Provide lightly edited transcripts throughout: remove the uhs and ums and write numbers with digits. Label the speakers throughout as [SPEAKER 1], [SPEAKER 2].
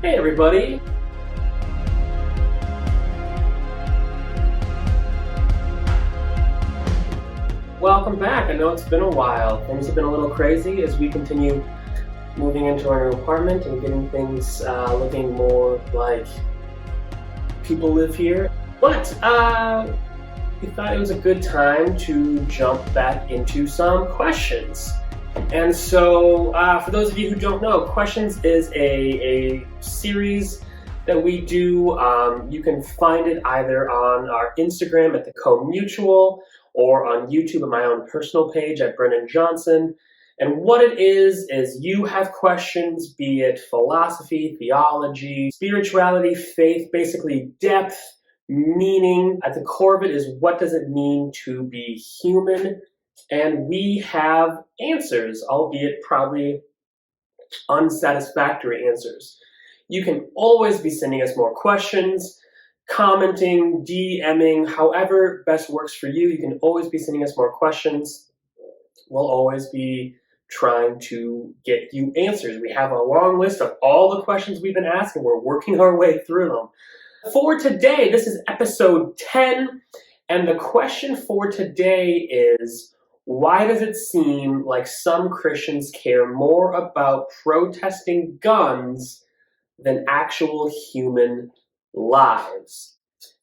[SPEAKER 1] Hey everybody! Welcome back. I know it's been a while. Things have been a little crazy as we continue moving into our new apartment and getting things looking more like people live here. But we thought it was a good time to jump back into some questions. And so, for those of you who don't know, Questions is a series that we do. You can find it either on our Instagram at the Co-Mutual or on YouTube at my own personal page at Brennan Johnson. And what it is you have questions, be it philosophy, theology, spirituality, faith, basically depth, meaning. At the core of it is, what does it mean to be human? And we have answers, albeit probably unsatisfactory answers. You can always be sending us more questions, commenting, DMing, however best works for you. You can always be sending us more questions. We'll always be trying to get you answers. We have a long list of all the questions we've been asking. We're working our way through them. For today, this is episode 10, and the question for today is, why does it seem like some Christians care more about protesting guns than actual human lives?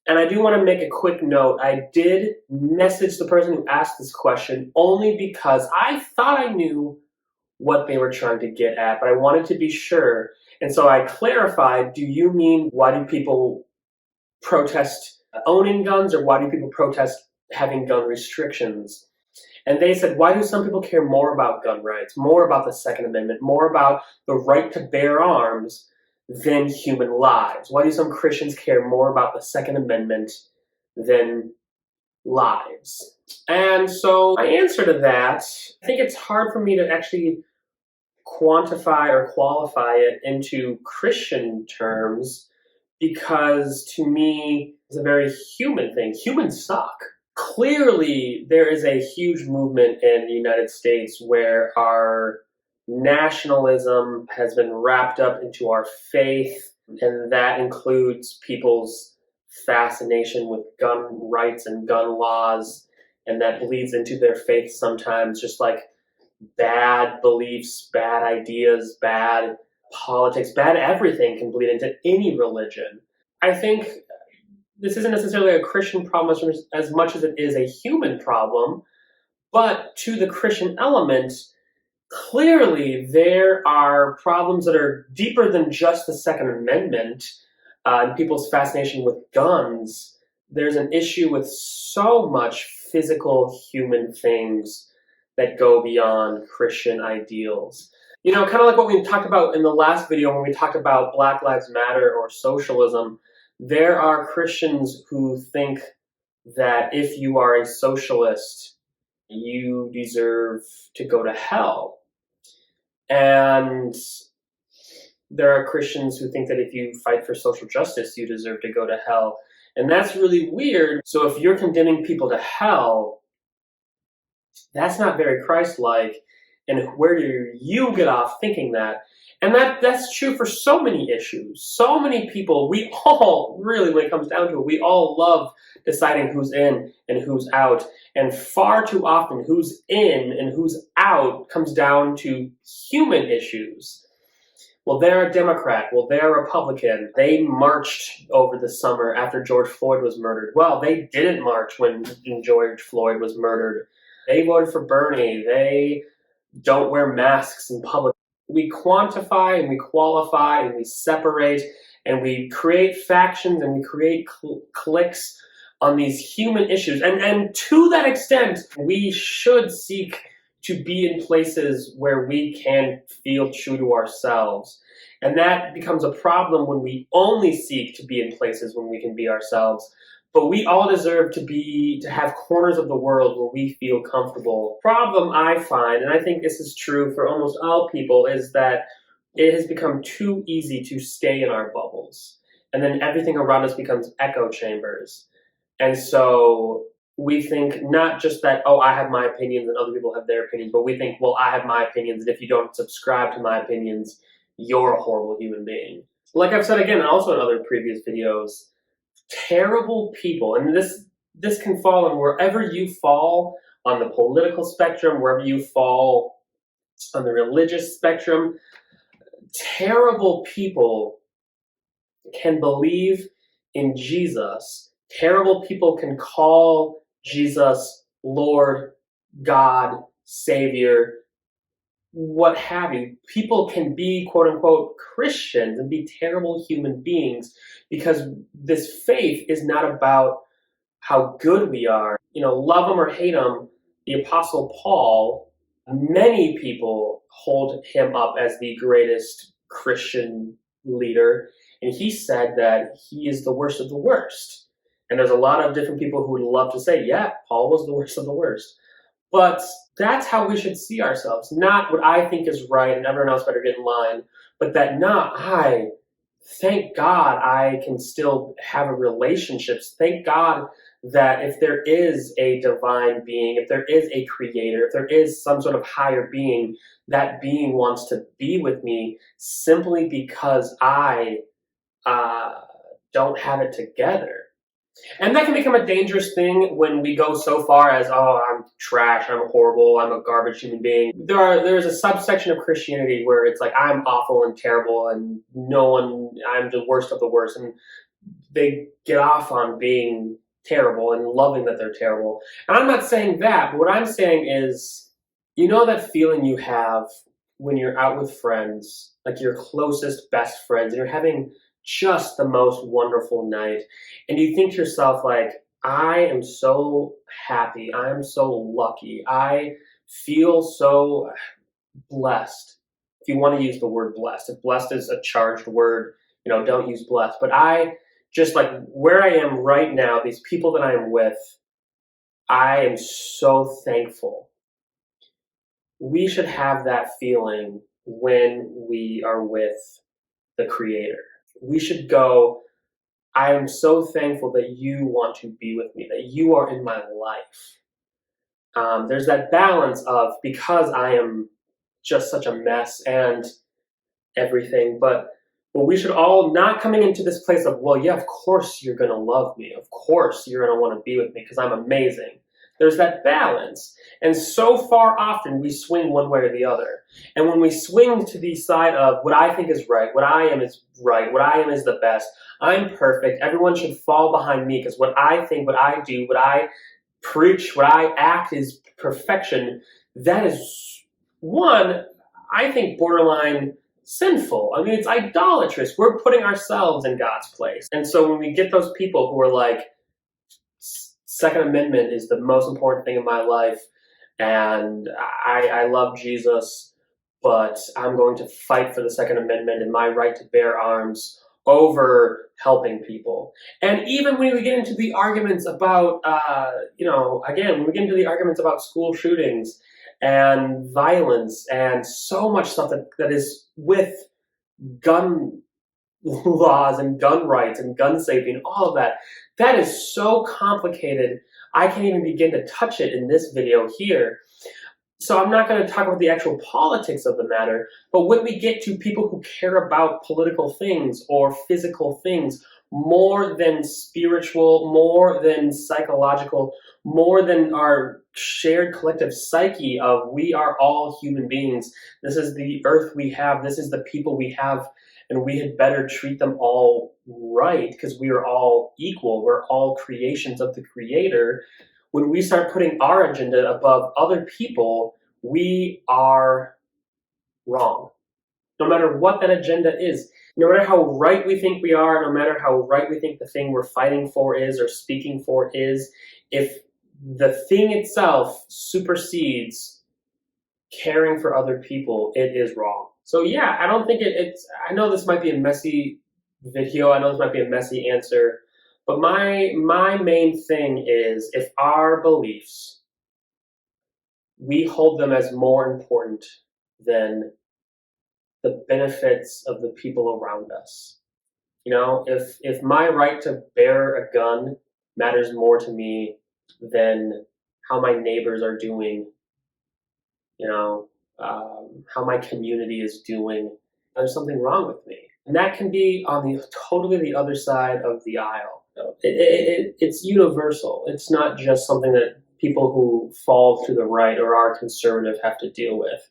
[SPEAKER 1] And I do want to make a quick note. I did message the person who asked this question only because I thought I knew what they were trying to get at, but I wanted to be sure. And so I clarified, do you mean, why do people protest owning guns, or why do people protest having gun restrictions? And they said, why do some people care more about gun rights, more about the Second Amendment, more about the right to bear arms than human lives? Why do some Christians care more about the Second Amendment than lives? And so my answer to that, I think it's hard for me to actually quantify or qualify it into Christian terms, because to me, it's a very human thing. Humans suck. Clearly, there is a huge movement in the United States where our nationalism has been wrapped up into our faith, and that includes people's fascination with gun rights and gun laws, and that bleeds into their faith sometimes, just like bad beliefs, bad ideas, bad politics, bad everything can bleed into any religion. I think this isn't necessarily a Christian problem as much as it is a human problem, but to the Christian element, clearly there are problems that are deeper than just the Second Amendment and people's fascination with guns. There's an issue with so much physical human things that go beyond Christian ideals. You know, kind of like what we talked about in the last video when we talked about Black Lives Matter or socialism. There are Christians who think that if you are a socialist, you deserve to go to hell. And there are Christians who think that if you fight for social justice, you deserve to go to hell. And that's really weird. So if you're condemning people to hell, that's not very Christ-like. And where do you get off thinking that? And that's true for so many issues. So many people, we all, really, when it comes down to it, we all love deciding who's in and who's out. And far too often, who's in and who's out comes down to human issues. Well, they're a Democrat. Well, they're a Republican. They marched over the summer after George Floyd was murdered. Well, they didn't march when George Floyd was murdered. They voted for Bernie. They don't wear masks in public. We quantify and we qualify and we separate and we create factions and we create cliques on these human issues. And to that extent, we should seek to be in places where we can feel true to ourselves. And that becomes a problem when we only seek to be in places when we can be ourselves. But we all deserve to have corners of the world where we feel comfortable. Problem I find, and I think this is true for almost all people, is that it has become too easy to stay in our bubbles. And then everything around us becomes echo chambers. And so we think not just that, oh, I have my opinions and other people have their opinions, but we think, well, I have my opinions, and if you don't subscribe to my opinions, you're a horrible human being. Like I've said again, and also in other previous videos, terrible people, and this can fall in wherever you fall on the political spectrum, wherever you fall on the religious spectrum, terrible people can believe in Jesus. Terrible people can call Jesus Lord, God, Savior, what have you. People can be quote unquote Christians and be terrible human beings because this faith is not about how good we are. Love them or hate them, the Apostle Paul, many people hold him up as the greatest Christian leader. And he said that he is the worst of the worst. And there's a lot of different people who would love to say, yeah, Paul was the worst of the worst. But that's how we should see ourselves. Not what I think is right and everyone else better get in line, but that thank God I can still have relationships. Thank God that if there is a divine being, if there is a creator, if there is some sort of higher being, that being wants to be with me simply because I don't have it together. And that can become a dangerous thing when we go so far as, oh, I'm trash, I'm horrible, I'm a garbage human being. There's a subsection of Christianity where it's like, I'm awful and terrible and I'm the worst of the worst. And they get off on being terrible and loving that they're terrible. And I'm not saying that, but what I'm saying is, that feeling you have when you're out with friends, like your closest best friends, and you're having just the most wonderful night, and you think to yourself, like, I am so happy, I am so lucky, I feel so blessed. If you want to use the word blessed, if blessed is a charged word, don't use blessed. But I just like where I am right now, these people that I am with, I am so thankful. We should have that feeling when we are with the Creator. We should go, I am so thankful that you want to be with me, that you are in my life. There's that balance of, because I am just such a mess and everything, but we should all not coming into this place of, well, yeah, of course you're going to love me. Of course you're going to want to be with me because I'm amazing. There's that balance. And so far often we swing one way or the other. And when we swing to the side of what I think is right, what I am is right, what I am is the best, I'm perfect, everyone should fall behind me because what I think, what I do, what I preach, what I act is perfection, that is, one, I think, borderline sinful. I mean, it's idolatrous. We're putting ourselves in God's place. And so when we get those people who are like, Second Amendment is the most important thing in my life, and I love Jesus, but I'm going to fight for the Second Amendment and my right to bear arms over helping people. And even when we get into the arguments about, again, when we get into the arguments about school shootings and violence and so much stuff that is with gun laws and gun rights and gun safety and all of that, that is so complicated. I can't even begin to touch it in this video here. So I'm not going to talk about the actual politics of the matter, but when we get to people who care about political things or physical things more than spiritual, more than psychological, more than our shared collective psyche of we are all human beings, this is the earth we have, this is the people we have, and we had better treat them all right because we are all equal, we're all creations of the Creator. When we start putting our agenda above other people, we are wrong. No matter what that agenda is, no matter how right we think we are, no matter how right we think the thing we're fighting for is or speaking for is, if the thing itself supersedes caring for other people, it is wrong. So yeah, I don't think I know this might be a messy video, I know this might be a messy answer, but my main thing is, if our beliefs, we hold them as more important than the benefits of the people around us. If my right to bear a gun matters more to me than how my neighbors are doing, how my community is doing, there's something wrong with me. And that can be on the totally the other side of the aisle. It's universal. It's not just something that people who fall to the right or are conservative have to deal with.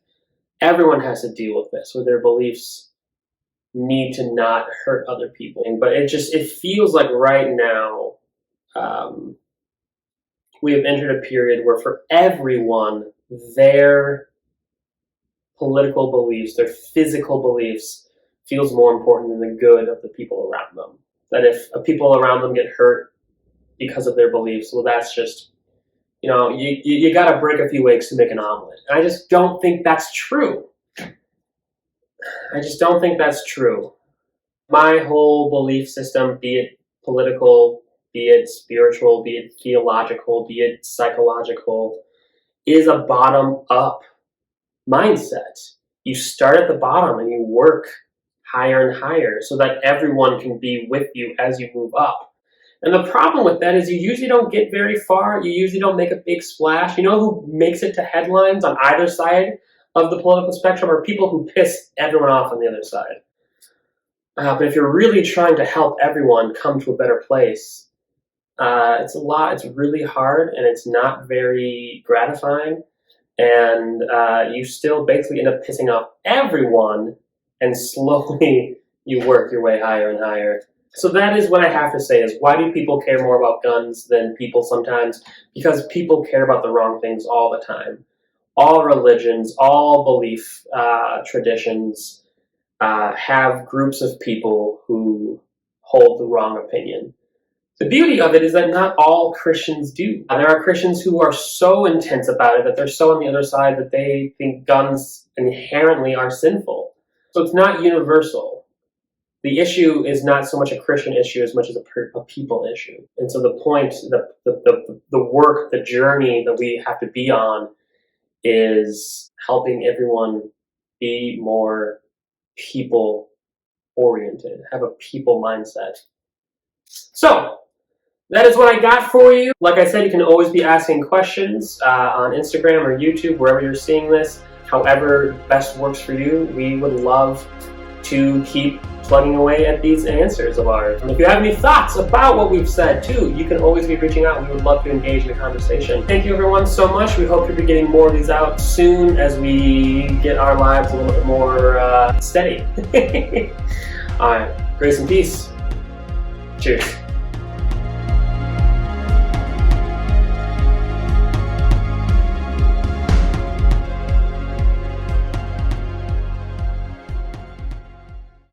[SPEAKER 1] Everyone has to deal with this, where their beliefs need to not hurt other people. But it feels like right now we have entered a period where for everyone, their political beliefs, their physical beliefs, feels more important than the good of the people around them. That if people around them get hurt because of their beliefs, well, that's just, you got to break a few eggs to make an omelet. And I just don't think that's true. I just don't think that's true. My whole belief system, be it political, be it spiritual, be it theological, be it psychological, is a bottom-up mindset. You start at the bottom and you work higher and higher so that everyone can be with you as you move up. And the problem with that is you usually don't get very far. You usually don't make a big splash. You know who makes it to headlines on either side of the political spectrum are people who piss everyone off on the other side. But if you're really trying to help everyone come to a better place, it's really hard and it's not very gratifying. And you still basically end up pissing off everyone, and slowly you work your way higher and higher. So that is what I have to say is, why do people care more about guns than people sometimes? Because people care about the wrong things all the time. All religions, all belief traditions have groups of people who hold the wrong opinion. The beauty of it is that not all Christians do. There are Christians who are so intense about it that they're so on the other side that they think guns inherently are sinful. So it's not universal. The issue is not so much a Christian issue as much as a people issue. And so the point, the work, the journey that we have to be on is helping everyone be more people-oriented, have a people mindset. So, that is what I got for you. Like I said, you can always be asking questions on Instagram or YouTube, wherever you're seeing this. However best works for you, we would love to keep plugging away at these answers of ours. And if you have any thoughts about what we've said, too, you can always be reaching out. We would love to engage in the conversation. Thank you, everyone, so much. We hope to be getting more of these out soon as we get our lives a little bit more steady. All right. Grace and peace. Cheers.